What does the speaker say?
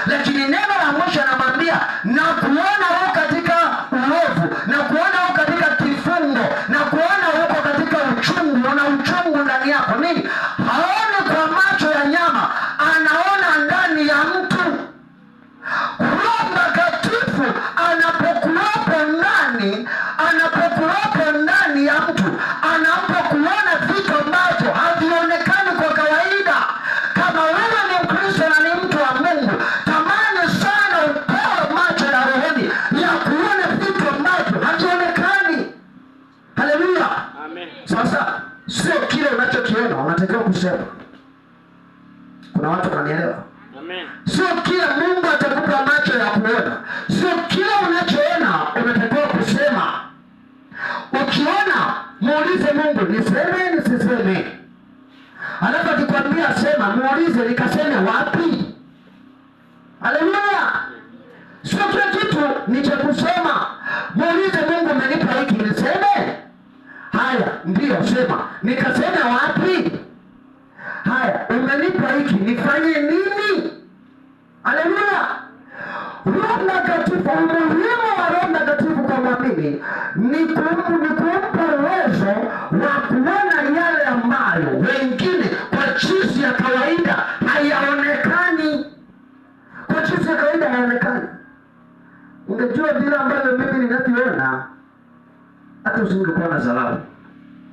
lakini neno la mwisho anamwambia na kuona huko katika uovu, na kuona huko katika kifungo, na kuona huko katika uchungu. Una uchungu ndani yako. Nini? Haoni kwa macho ya nyama, anaona ndani ya mtu. Roho Mtakatifu anapokuwapo ndani ya mtu, anapokuona vitu ambavyo havionekani kwa kawaida. Kama wewe ni Mkristo na ni mtu wa Mungu, tamani sana upewe macho ya rohoni ya kuona vitu ambavyo havionekani. Haleluya, amen. Sasa sio kile unachokiona unatakiwa kusema. Kuna watu wananielewa? Amen. Sio kila Mungu atakupa macho ya kuona. Sio kila unachoona unatakiwa kusema. Ukiona, muulize Mungu, niseme nisiseme? Alafu akikwambia sema, muulize nikaseme wapi? Haleluya. Sio kila kitu ni cha kusema. Muulize Mungu, umenipa hiki niseme? Haya, ndio sema. Nikaseme wapi? Haya, umenipa hiki nifanye nini? Haleluya. Roho Mtakatifu, umuhimu wa Roho Mtakatifu kwa mwamini ni kumpa uwezo wa kuona yale ambayo wengine kwa jinsi ya kawaida hayaonekani. Kwa jinsi ya kawaida hayaonekani. Ungejua vile ambavyo mimi ninavyoona, hata usingekuwa na dharau.